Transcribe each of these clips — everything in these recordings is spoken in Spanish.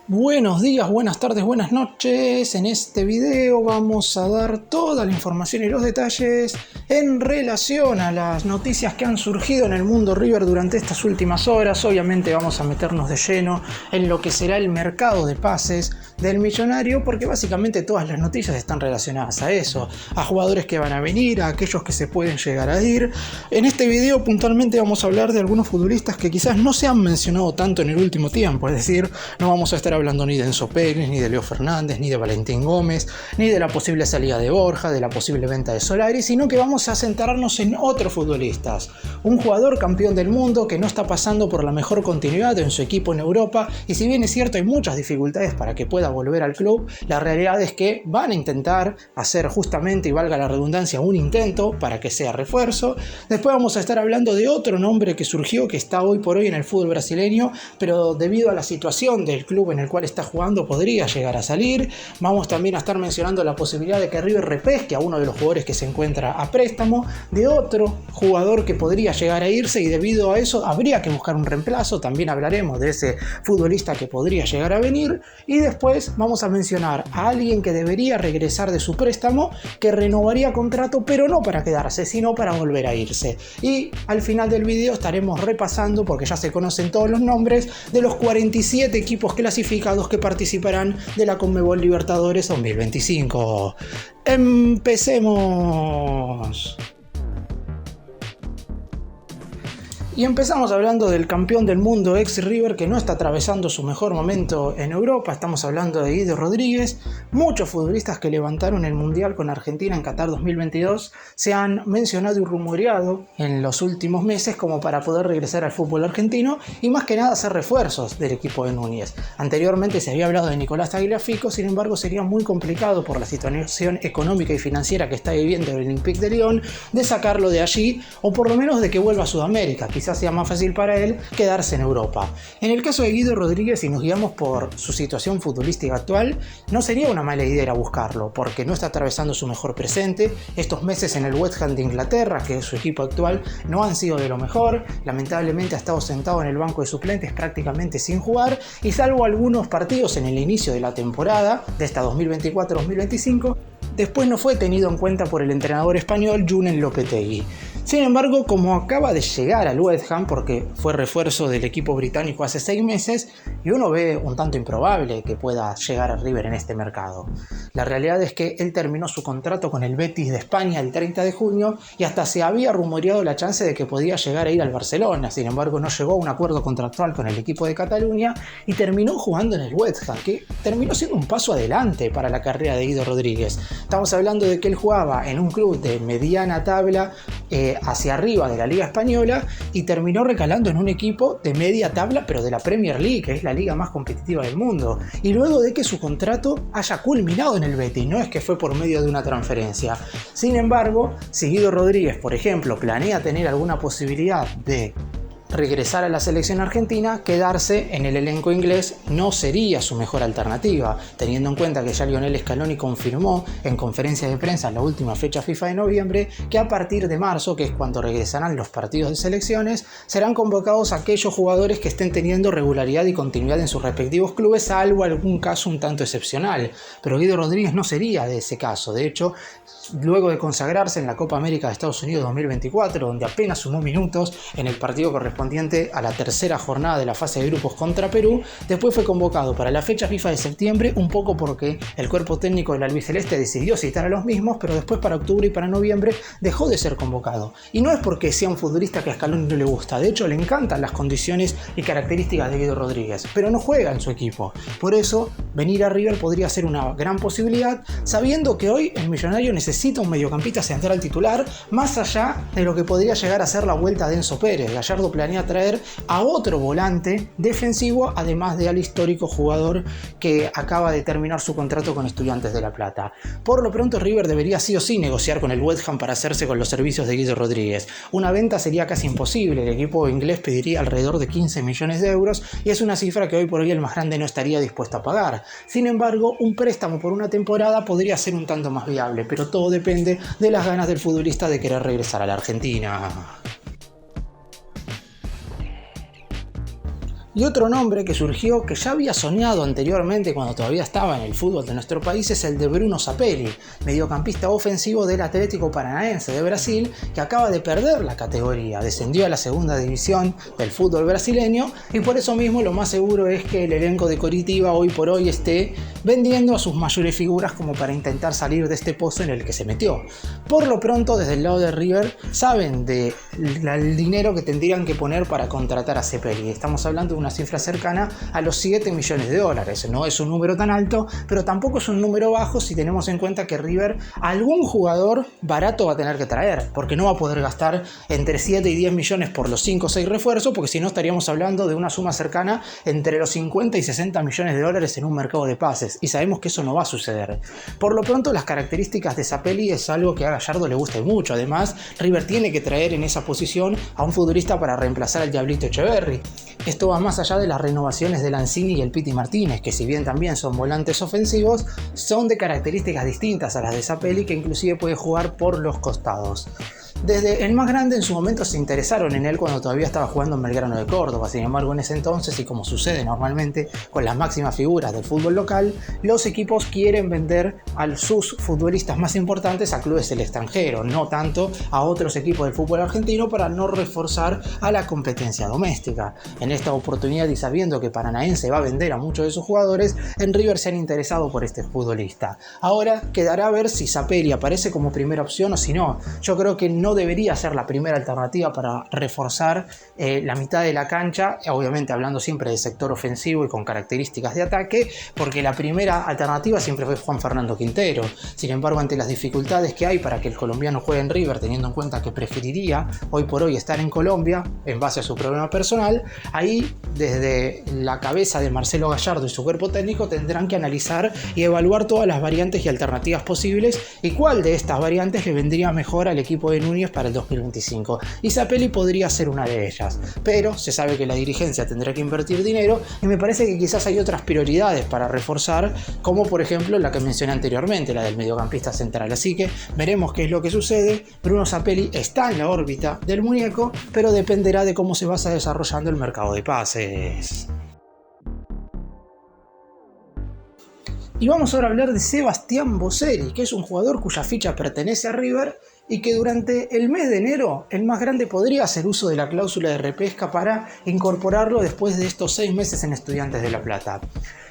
Buenos días, buenas tardes, buenas noches. En este video vamos a dar toda la información y los detalles en relación a las noticias que han surgido en el mundo River durante estas últimas horas. Obviamente vamos a meternos de lleno en lo que será el mercado de pases del Millonario, porque básicamente todas las noticias están relacionadas a eso, a jugadores que van a venir, a aquellos que se pueden llegar a ir. En este video puntualmente vamos a hablar de algunos futbolistas que quizás no se han mencionado tanto en el último tiempo, es decir, no vamos a estar hablando ni de Enzo Pérez, ni de Leo Fernández, ni de Valentín Gómez, ni de la posible salida de Borja, de la posible venta de Solari, sino que vamos a centrarnos en otros futbolistas. Un jugador campeón del mundo que no está pasando por la mejor continuidad en su equipo en Europa, y si bien es cierto hay muchas dificultades para que pueda volver al club, la realidad es que van a intentar hacer justamente, y valga la redundancia, un intento para que sea refuerzo. Después vamos a estar hablando de otro nombre que surgió, que está hoy por hoy en el fútbol brasileño, pero debido a la situación del club en el cual está jugando podría llegar a salir. Vamos también a estar mencionando la posibilidad de que River repesque a uno de los jugadores que se encuentra a préstamo, de otro jugador que podría llegar a irse, y debido a eso habría que buscar un reemplazo. También hablaremos de ese futbolista que podría llegar a venir, y después vamos a mencionar a alguien que debería regresar de su préstamo, que renovaría contrato, pero no para quedarse, sino para volver a irse. Y al final del video estaremos repasando, porque ya se conocen todos los nombres, de los 47 equipos clasificados que participarán de la Conmebol Libertadores 2025. ¡Empecemos! Y empezamos hablando del campeón del mundo ex River, que no está atravesando su mejor momento en Europa. Estamos hablando de Guido Rodríguez. Muchos futbolistas que levantaron el Mundial con Argentina en Qatar 2022 se han mencionado y rumoreado en los últimos meses como para poder regresar al fútbol argentino y más que nada hacer refuerzos del equipo de Núñez. Anteriormente se había hablado de Nicolás Tagliafico, sin embargo sería muy complicado por la situación económica y financiera que está viviendo el Olympique de Lyon de sacarlo de allí, o por lo menos de que vuelva a Sudamérica. Quizás sea más fácil para él quedarse en Europa. En el caso de Guido Rodríguez, si nos guiamos por su situación futbolística actual, no sería una mala idea ir a buscarlo, porque no está atravesando su mejor presente. Estos meses en el West Ham de Inglaterra, que es su equipo actual, no han sido de lo mejor. Lamentablemente ha estado sentado en el banco de suplentes prácticamente sin jugar, y salvo algunos partidos en el inicio de la temporada de esta 2024-2025, después no fue tenido en cuenta por el entrenador español Julen Lopetegui. Sin embargo, como acaba de llegar al West Ham, porque fue refuerzo del equipo británico hace 6 meses, y uno ve un tanto improbable que pueda llegar a River en este mercado. La realidad es que él terminó su contrato con el Betis de España el 30 de junio y hasta se había rumoreado la chance de que podía llegar a ir al Barcelona. Sin embargo, no llegó a un acuerdo contractual con el equipo de Cataluña y terminó jugando en el West Ham, que terminó siendo un paso adelante para la carrera de Guido Rodríguez. Estamos hablando de que él jugaba en un club de mediana tabla hacia arriba de la Liga Española, y terminó recalando en un equipo de media tabla, pero de la Premier League, que es la liga más competitiva del mundo, y luego de que su contrato haya culminado en el Betis, no es que fue por medio de una transferencia. Sin embargo, si Guido Rodríguez, por ejemplo, planea tener alguna posibilidad de regresar a la selección argentina, quedarse en el elenco inglés no sería su mejor alternativa, teniendo en cuenta que ya Lionel Scaloni confirmó en conferencia de prensa en la última fecha FIFA de noviembre que a partir de marzo, que es cuando regresarán los partidos de selecciones, serán convocados aquellos jugadores que estén teniendo regularidad y continuidad en sus respectivos clubes, salvo algún caso un tanto excepcional. Pero Guido Rodríguez no sería de ese caso. De hecho, luego de consagrarse en la Copa América de Estados Unidos 2024, donde apenas sumó minutos en el partido correspondiente a la tercera jornada de la fase de grupos contra Perú, después fue convocado para la fecha FIFA de septiembre, un poco porque el cuerpo técnico del albiceleste decidió citar a los mismos, pero después para octubre y para noviembre dejó de ser convocado. Y no es porque sea un futbolista que a Scaloni no le gusta, de hecho le encantan las condiciones y características de Guido Rodríguez, pero no juega en su equipo. Por eso, venir a River podría ser una gran posibilidad, sabiendo que hoy el Millonario necesita un mediocampista central titular, más allá de lo que podría llegar a ser la vuelta de Enzo Pérez. Gallardo planea traer a otro volante defensivo, además de al histórico jugador que acaba de terminar su contrato con Estudiantes de La Plata. Por lo pronto, River debería sí o sí negociar con el West Ham para hacerse con los servicios de Guido Rodríguez. Una venta sería casi imposible, el equipo inglés pediría alrededor de 15 millones de euros y es una cifra que hoy por hoy el más grande no estaría dispuesto a pagar. Sin embargo, un préstamo por una temporada podría ser un tanto más viable, pero todo depende de las ganas del futbolista de querer regresar a la Argentina. Y otro nombre que surgió, que ya había soñado anteriormente cuando todavía estaba en el fútbol de nuestro país, es el de Bruno Sapelli, mediocampista ofensivo del Atlético Paranaense de Brasil, que acaba de perder la categoría, descendió a la segunda división del fútbol brasileño, y por eso mismo lo más seguro es que el elenco de Coritiba hoy por hoy esté vendiendo a sus mayores figuras como para intentar salir de este pozo en el que se metió. Por lo pronto, desde el lado de River saben del dinero que tendrían que poner para contratar a Sapelli. Estamos hablando de una cifra cercana a los 7 millones de dólares. No es un número tan alto, pero tampoco es un número bajo si tenemos en cuenta que River algún jugador barato va a tener que traer, porque no va a poder gastar entre 7 y 10 millones por los 5 o 6 refuerzos, porque si no estaríamos hablando de una suma cercana entre los 50 y 60 millones de dólares en un mercado de pases, y sabemos que eso no va a suceder. Por lo pronto, las características de Sapelli es algo que a Gallardo le gusta mucho. Además, River tiene que traer en esa posición a un futbolista para reemplazar al Diablito Echeverri. Esto va más allá de las renovaciones de Lanzini y el Piti Martínez, que si bien también son volantes ofensivos, son de características distintas a las de Sapelli, que inclusive puede jugar por los costados. Desde el más grande en su momento se interesaron en él cuando todavía estaba jugando en Belgrano de Córdoba. Sin embargo, en ese entonces, y como sucede normalmente con las máximas figuras del fútbol local, los equipos quieren vender a sus futbolistas más importantes a clubes del extranjero, no tanto a otros equipos del fútbol argentino, para no reforzar a la competencia doméstica. En esta oportunidad, y sabiendo que Paranaense va a vender a muchos de sus jugadores, en River se han interesado por este futbolista. Ahora quedará a ver si Sapelli aparece como primera opción o si no. Yo creo que no debería ser la primera alternativa para reforzar la mitad de la cancha, obviamente hablando siempre de sector ofensivo y con características de ataque, porque la primera alternativa siempre fue Juan Fernando Quintero. Sin embargo, ante las dificultades que hay para que el colombiano juegue en River, teniendo en cuenta que preferiría hoy por hoy estar en Colombia en base a su problema personal, ahí desde la cabeza de Marcelo Gallardo y su cuerpo técnico tendrán que analizar y evaluar todas las variantes y alternativas posibles y cuál de estas variantes le vendría mejor al equipo de Núñez para el 2025. Y Sapelli podría ser una de ellas, pero se sabe que la dirigencia tendrá que invertir dinero y me parece que quizás hay otras prioridades para reforzar, como por ejemplo la que mencioné anteriormente, la del mediocampista central. Así que veremos qué es lo que sucede. Bruno Sapelli está en la órbita del muñeco, pero dependerá de cómo se vaya desarrollando el mercado de pases. Y vamos ahora a hablar de Sebastián Boselli, que es un jugador cuya ficha pertenece a River y que durante el mes de enero el más grande podría hacer uso de la cláusula de repesca para incorporarlo después de estos 6 meses en Estudiantes de La Plata.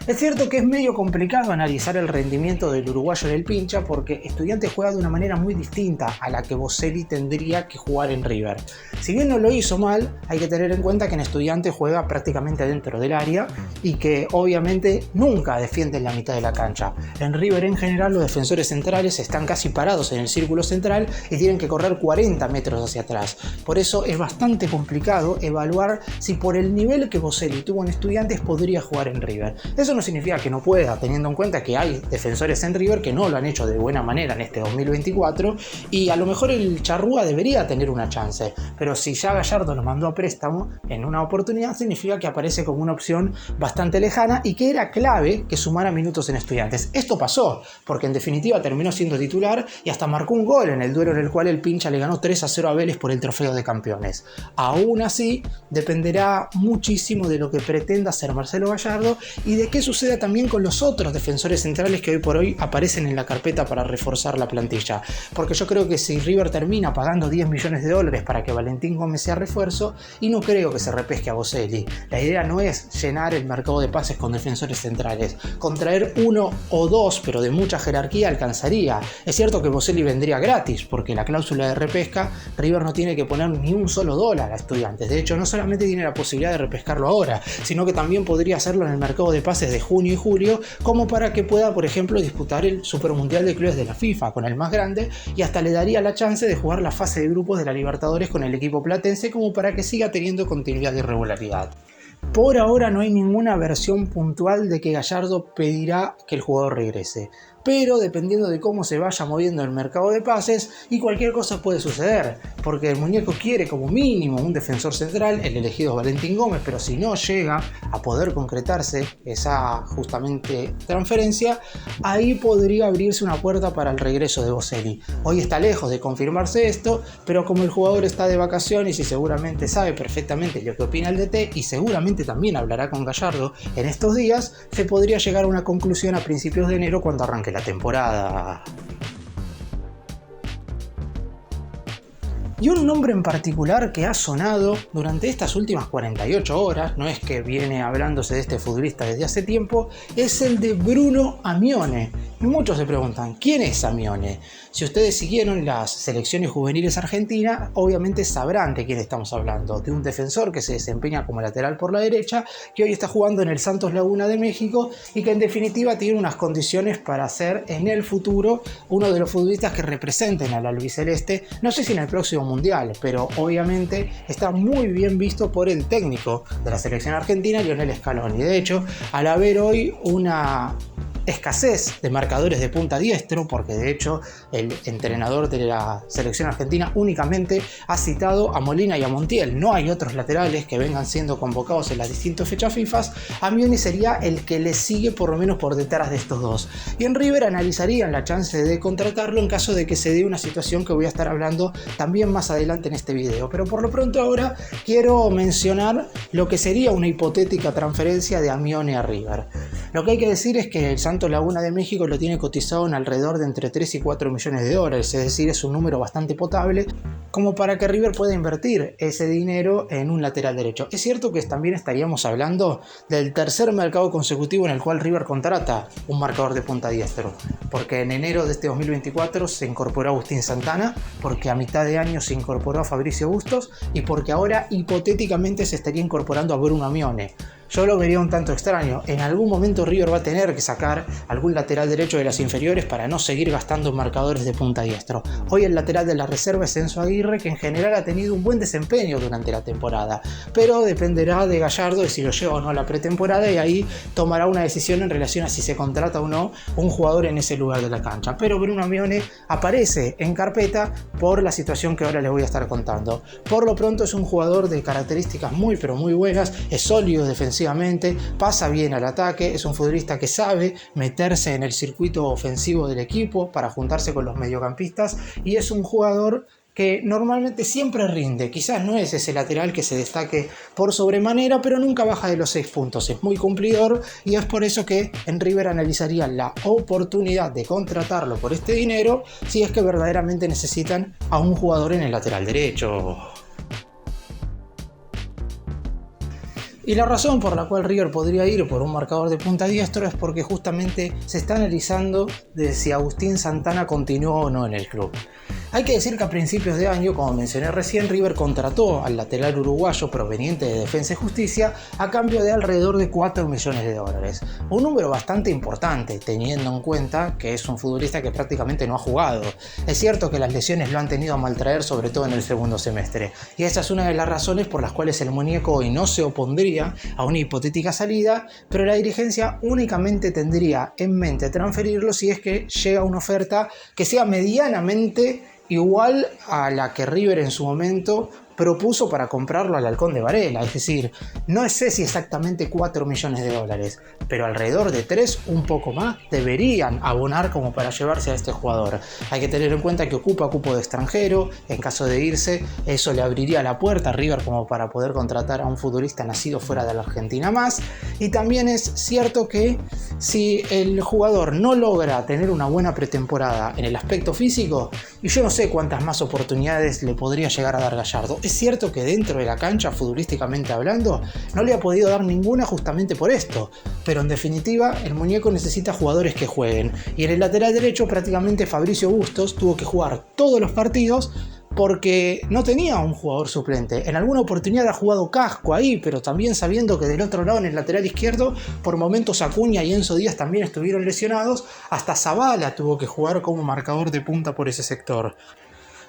Es cierto que es medio complicado analizar el rendimiento del uruguayo en el Pincha porque Estudiantes juega de una manera muy distinta a la que Boselli tendría que jugar en River. Si bien no lo hizo mal, hay que tener en cuenta que en Estudiantes juega prácticamente dentro del área y que obviamente nunca defiende en la mitad de la cancha. En River en general los defensores centrales están casi parados en el círculo central y tienen que correr 40 metros hacia atrás. Por eso es bastante complicado evaluar si por el nivel que Boselli tuvo en Estudiantes podría jugar en River. Eso no significa que no pueda, teniendo en cuenta que hay defensores en River que no lo han hecho de buena manera en este 2024 y a lo mejor el Charrúa debería tener una chance, pero si ya Gallardo lo mandó a préstamo en una oportunidad significa que aparece como una opción bastante lejana y que era clave que sumara minutos en Estudiantes. Esto pasó porque en definitiva terminó siendo titular y hasta marcó un gol en el duelo en el cual el Pincha le ganó 3-0 a Vélez por el trofeo de campeones. Aún así, dependerá muchísimo de lo que pretenda hacer Marcelo Gallardo y de qué suceda también con los otros defensores centrales que hoy por hoy aparecen en la carpeta para reforzar la plantilla. Porque yo creo que si River termina pagando 10 millones de dólares para que Valentín Gómez sea refuerzo, y no creo que se repesque a Boselli. La idea no es llenar el mercado de pases con defensores centrales. Con traer uno o dos, pero de mucha jerarquía, alcanzaría. Es cierto que Boselli vendría gratis, porque la cláusula de repesca, River no tiene que poner ni un solo dólar a Estudiantes. De hecho, no solamente tiene la posibilidad de repescarlo ahora, sino que también podría hacerlo en el mercado de pases de junio y julio, como para que pueda, por ejemplo, disputar el Supermundial de Clubes de la FIFA con el más grande, y hasta le daría la chance de jugar la fase de grupos de la Libertadores con el equipo platense, como para que siga teniendo continuidad y regularidad. Por ahora no hay ninguna versión puntual de que Gallardo pedirá que el jugador regrese. pero dependiendo de cómo se vaya moviendo el mercado de pases, y cualquier cosa puede suceder, porque el muñeco quiere como mínimo un defensor central, el elegido es Valentín Gómez, pero si no llega a poder concretarse esa justamente transferencia, ahí podría abrirse una puerta para el regreso de Boselli. Hoy está lejos de confirmarse esto, pero como el jugador está de vacaciones y seguramente sabe perfectamente lo que opina el DT y seguramente también hablará con Gallardo en estos días, se podría llegar a una conclusión a principios de enero cuando arranque la temporada. Y un nombre en particular que ha sonado durante estas últimas 48 horas, no es que viene hablándose de este futbolista desde hace tiempo, es el de Bruno Amione. Y muchos se preguntan, ¿quién es Amione? Si ustedes siguieron las selecciones juveniles argentinas, obviamente sabrán de quién estamos hablando, de un defensor que se desempeña como lateral por la derecha, que hoy está jugando en el Santos Laguna de México y que en definitiva tiene unas condiciones para ser en el futuro uno de los futbolistas que representen al albiceleste, no sé si en el próximo mundial, pero obviamente está muy bien visto por el técnico de la selección argentina, Lionel Scaloni. De hecho, al haber hoy una escasez de marcadores de punta diestro, porque de hecho el entrenador de la selección argentina únicamente ha citado a Molina y a Montiel, no hay otros laterales que vengan siendo convocados en las distintas fechas FIFA, Amione sería el que le sigue por lo menos por detrás de estos dos. Y en River analizarían la chance de contratarlo en caso de que se dé una situación que voy a estar hablando también más adelante en este video, pero por lo pronto ahora quiero mencionar lo que sería una hipotética transferencia de Amione a River. Lo que hay que decir es que el Santos Laguna de México lo tiene cotizado en alrededor de entre 3 y 4 millones de dólares, es decir, es un número bastante potable como para que River pueda invertir ese dinero en un lateral derecho. Es cierto que también estaríamos hablando del tercer mercado consecutivo en el cual River contrata un marcador de punta diestro, porque en enero de este 2024 se incorporó Agustín Santana, porque a mitad de año se incorporó a Fabricio Bustos y porque ahora hipotéticamente se estaría incorporando a Bruno Amione. Yo lo vería un tanto extraño. En algún momento River va a tener que sacar algún lateral derecho de las inferiores para no seguir gastando marcadores de punta diestro. Hoy el lateral de la reserva es Enzo Aguirre, que en general ha tenido un buen desempeño durante la temporada, pero dependerá de Gallardo de si lo lleva o no a la pretemporada y ahí tomará una decisión en relación a si se contrata o no un jugador en ese lugar de la cancha. Pero Bruno Amione aparece en carpeta por la situación que ahora les voy a estar contando. Por lo pronto es un jugador de características muy pero muy buenas, es sólido defensivamente, pasa bien al ataque, es un futbolista que sabe meterse en el circuito ofensivo del equipo para juntarse con los mediocampistas y es un jugador que normalmente siempre rinde. Quizás no es ese lateral que se destaque por sobremanera, pero nunca baja de los 6 puntos. Es muy cumplidor y es por eso que en River analizarían la oportunidad de contratarlo por este dinero si es que verdaderamente necesitan a un jugador en el lateral derecho. Y la razón por la cual River podría ir por un marcador de punta diestro es porque justamente se está analizando de si Agustín Santana continúa o no en el club. Hay que decir que a principios de año, como mencioné recién, River contrató al lateral uruguayo proveniente de Defensa y Justicia a cambio de alrededor de 4 millones de dólares. Un número bastante importante, teniendo en cuenta que es un futbolista que prácticamente no ha jugado. Es cierto que las lesiones lo han tenido a maltraer, sobre todo en el segundo semestre. Y esa es una de las razones por las cuales el muñeco hoy no se opondría a una hipotética salida, pero la dirigencia únicamente tendría en mente transferirlo si es que llega una oferta que sea medianamente igual a la que River en su momento propuso para comprarlo al Halcón de Varela, es decir, no sé si exactamente 4 millones de dólares, pero alrededor de 3, un poco más, deberían abonar como para llevarse a este jugador. Hay que tener en cuenta que ocupa cupo de extranjero, en caso de irse, eso le abriría la puerta a River como para poder contratar a un futbolista nacido fuera de la Argentina más, y también es cierto que si el jugador no logra tener una buena pretemporada en el aspecto físico, y yo no sé cuántas más oportunidades le podría llegar a dar Gallardo. Es cierto que dentro de la cancha, futbolísticamente hablando, no le ha podido dar ninguna justamente por esto, pero en definitiva el muñeco necesita jugadores que jueguen, y en el lateral derecho prácticamente Fabricio Bustos tuvo que jugar todos los partidos porque no tenía un jugador suplente. En alguna oportunidad ha jugado Casco ahí, pero también sabiendo que del otro lado en el lateral izquierdo por momentos Acuña y Enzo Díaz también estuvieron lesionados, hasta Zabala tuvo que jugar como marcador de punta por ese sector.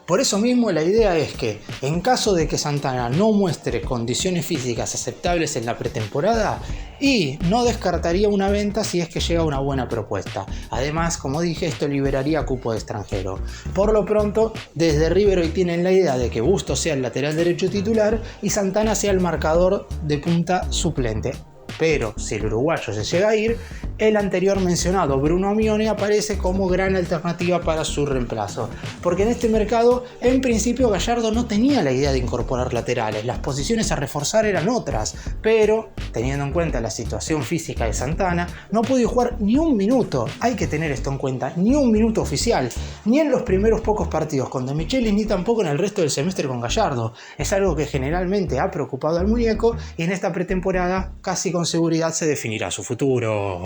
Por eso mismo la idea es que, en caso de que Santana no muestre condiciones físicas aceptables en la pretemporada, y no descartaría una venta si es que llega una buena propuesta. Además, como dije, esto liberaría cupo de extranjero. Por lo pronto, desde River hoy tienen la idea de que Bustos sea el lateral derecho titular y Santana sea el marcador de punta suplente. Pero si el uruguayo se llega a ir, el anterior mencionado Bruno Amione aparece como gran alternativa para su reemplazo. Porque en este mercado, en principio Gallardo no tenía la idea de incorporar laterales, las posiciones a reforzar eran otras, pero teniendo en cuenta la situación física de Santana, no pudo jugar ni un minuto, hay que tener esto en cuenta, ni un minuto oficial, ni en los primeros pocos partidos con De Michelis, ni tampoco en el resto del semestre con Gallardo. Es algo que generalmente ha preocupado al muñeco y en esta pretemporada casi con seguridad se definirá su futuro.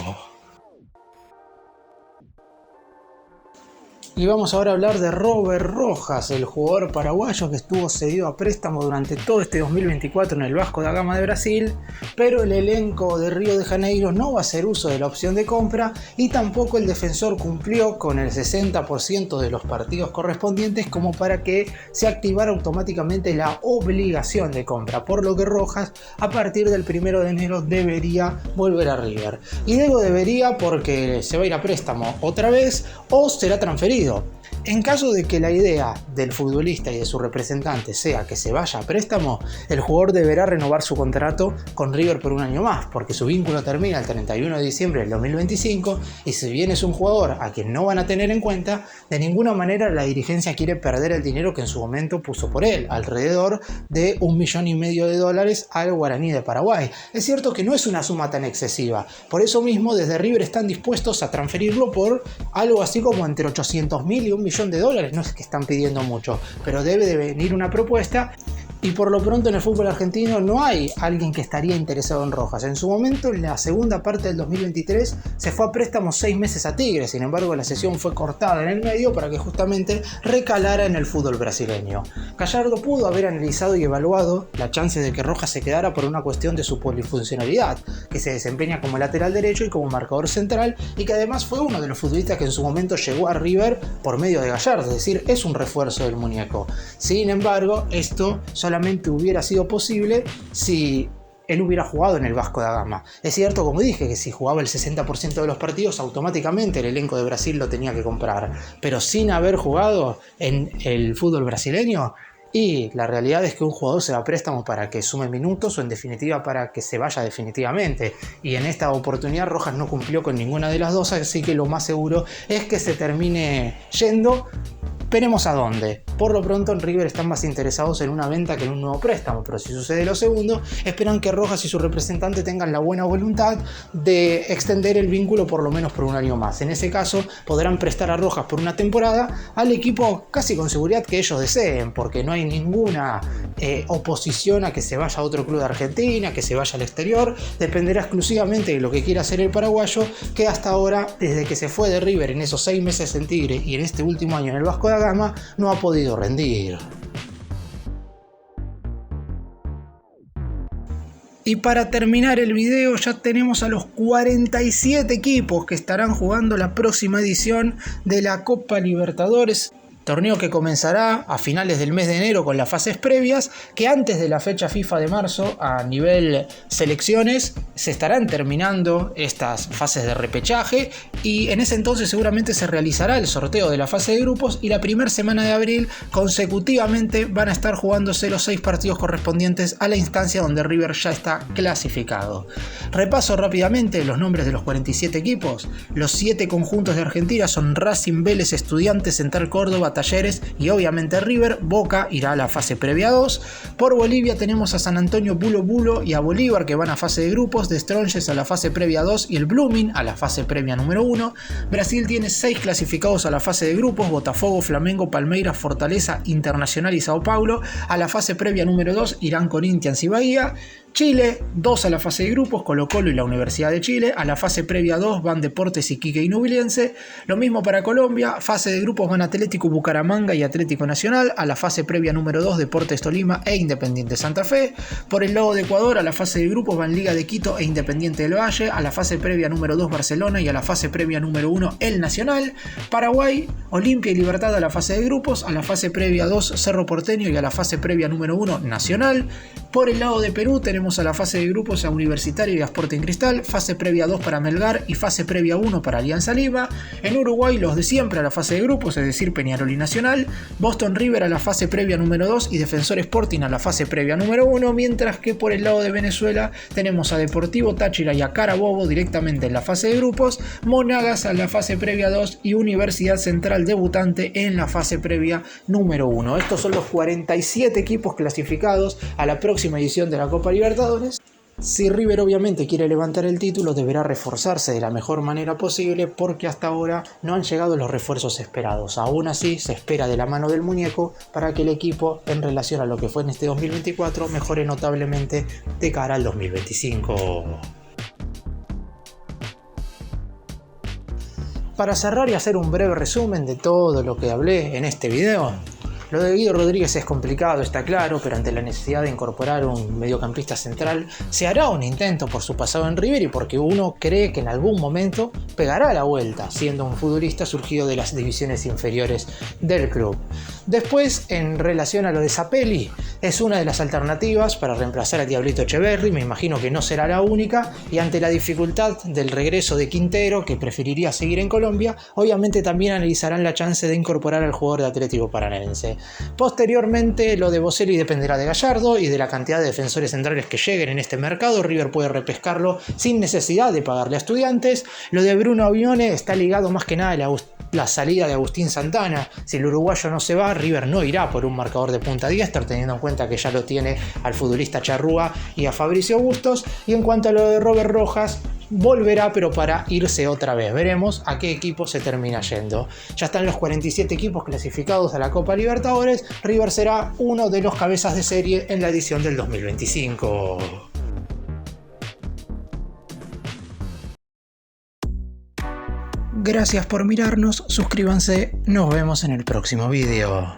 Y vamos ahora a hablar de Robert Rojas, el jugador paraguayo que estuvo cedido a préstamo durante todo este 2024 en el Vasco da Gama de Brasil, pero el elenco de Río de Janeiro no va a hacer uso de la opción de compra y tampoco el defensor cumplió con el 60% de los partidos correspondientes como para que se activara automáticamente la obligación de compra, por lo que Rojas a partir del 1 de enero debería volver a River. Y digo debería porque se va a ir a préstamo otra vez o será transferido. En caso de que la idea del futbolista y de su representante sea que se vaya a préstamo, el jugador deberá renovar su contrato con River por un año más, porque su vínculo termina el 31 de diciembre del 2025 y si bien es un jugador a quien no van a tener en cuenta, de ninguna manera la dirigencia quiere perder el dinero que en su momento puso por él, alrededor de $1,5 millones al Guaraní de Paraguay. Es cierto que no es una suma tan excesiva, por eso mismo desde River están dispuestos a transferirlo por algo así como entre 800.000 y $1 millón. No es que están pidiendo mucho, pero debe de venir una propuesta. Y por lo pronto en el fútbol argentino no hay alguien que estaría interesado en Rojas. En su momento, en la segunda parte del 2023, se fue a préstamo 6 meses a Tigre. Sin embargo, la sesión fue cortada en el medio para que justamente recalara en el fútbol brasileño. Gallardo pudo haber analizado y evaluado la chance de que Rojas se quedara por una cuestión de su polifuncionalidad, que se desempeña como lateral derecho y como marcador central, y que además fue uno de los futbolistas que en su momento llegó a River por medio de Gallardo, es decir, es un refuerzo del muñeco. Sin embargo, esto solamente hubiera sido posible si él hubiera jugado en el Vasco da Gama. Es cierto, como dije, que si jugaba el 60% de los partidos, automáticamente el elenco de Brasil lo tenía que comprar. Pero sin haber jugado en el fútbol brasileño, y la realidad es que un jugador se va a préstamo para que sume minutos o en definitiva para que se vaya definitivamente. Y en esta oportunidad Rojas no cumplió con ninguna de las dos, así que lo más seguro es que se termine yendo. Veremos a dónde. Por lo pronto en River están más interesados en una venta que en un nuevo préstamo, pero si sucede lo segundo, esperan que Rojas y su representante tengan la buena voluntad de extender el vínculo por lo menos por un año más. En ese caso podrán prestar a Rojas por una temporada al equipo casi con seguridad que ellos deseen, porque no hay ninguna oposición a que se vaya a otro club de Argentina, que se vaya al exterior. Dependerá exclusivamente de lo que quiera hacer el paraguayo, que hasta ahora, desde que se fue de River en esos 6 meses en Tigre y en este último año en el Vasco da Gama, no ha podido rendir. Y para terminar el video ya tenemos a los 47 equipos que estarán jugando la próxima edición de la Copa Libertadores. Torneo que comenzará a finales del mes de enero con las fases previas, que antes de la fecha FIFA de marzo a nivel selecciones se estarán terminando estas fases de repechaje y en ese entonces seguramente se realizará el sorteo de la fase de grupos y la primera semana de abril consecutivamente van a estar jugándose los 6 partidos correspondientes a la instancia donde River ya está clasificado. Repaso rápidamente los nombres de los 47 equipos. Los 7 conjuntos de Argentina son Racing, Vélez, Estudiantes, Central Córdoba, Talleres y obviamente River. Boca irá a la fase previa 2. Por Bolivia tenemos a San Antonio, Bulo y a Bolívar que van a fase de grupos, de Strongest a la fase previa 2 y el Blooming a la fase previa número 1. Brasil tiene 6 clasificados a la fase de grupos, Botafogo, Flamengo, Palmeiras, Fortaleza, Internacional y Sao Paulo. A la fase previa número 2 irán Corinthians y Bahía. Chile, 2 a la fase de grupos, Colo-Colo y la Universidad de Chile. A la fase previa 2 van Deportes, Iquique y Ñublense. Lo mismo para Colombia, fase de grupos van Atlético, Bucaramanga y Atlético Nacional. A la fase previa número 2 Deportes Tolima e Independiente Santa Fe. Por el lado de Ecuador, a la fase de grupos van Liga de Quito e Independiente del Valle. A la fase previa número 2 Barcelona y a la fase previa número 1 El Nacional. Paraguay, Olimpia y Libertad a la fase de grupos. A la fase previa 2 Cerro Porteño y a la fase previa número 1 Nacional. Por el lado de Perú tenemos a la fase de grupos a Universitario y a Sporting Cristal. Fase previa 2 para Melgar y fase previa 1 para Alianza Lima. En Uruguay los de siempre a la fase de grupos, es decir, Peñarol y Nacional. Boston River a la fase previa número 2 y Defensor Sporting a la fase previa número 1, mientras que por el lado de Venezuela tenemos a Deportivo Táchira y a Carabobo directamente en la fase de grupos, Monagas a la fase previa 2 y Universidad Central debutante en la fase previa número 1. Estos son los 47 equipos clasificados a la próxima edición de la Copa Libertadores. Si River obviamente quiere levantar el título, deberá reforzarse de la mejor manera posible porque hasta ahora no han llegado los refuerzos esperados. Aún así, se espera de la mano del muñeco para que el equipo, en relación a lo que fue en este 2024, mejore notablemente de cara al 2025. Para cerrar y hacer un breve resumen de todo lo que hablé en este video, lo de Guido Rodríguez es complicado, está claro, pero ante la necesidad de incorporar un mediocampista central, se hará un intento por su pasado en River y porque uno cree que en algún momento pegará la vuelta, siendo un futbolista surgido de las divisiones inferiores del club. Después, en relación a lo de Zapelli, es una de las alternativas para reemplazar a Diablito Echeverri, me imagino que no será la única, y ante la dificultad del regreso de Quintero, que preferiría seguir en Colombia, obviamente también analizarán la chance de incorporar al jugador de Atlético Paranaense. Posteriormente, lo de Boselli dependerá de Gallardo y de la cantidad de defensores centrales que lleguen en este mercado. River puede repescarlo sin necesidad de pagarle a Estudiantes. Lo de Bruno Avione está ligado más que nada a la salida de Agustín Santana. Si el uruguayo no se va, River no irá por un marcador de punta diestra, teniendo en cuenta que ya lo tiene al futbolista Charrúa y a Fabricio Bustos. Y en cuanto a lo de Robert Rojas, volverá, pero para irse otra vez. Veremos a qué equipo se termina yendo. Ya están los 47 equipos clasificados a la Copa Libertadores. River será uno de los cabezas de serie en la edición del 2025. Gracias por mirarnos, suscríbanse, nos vemos en el próximo video.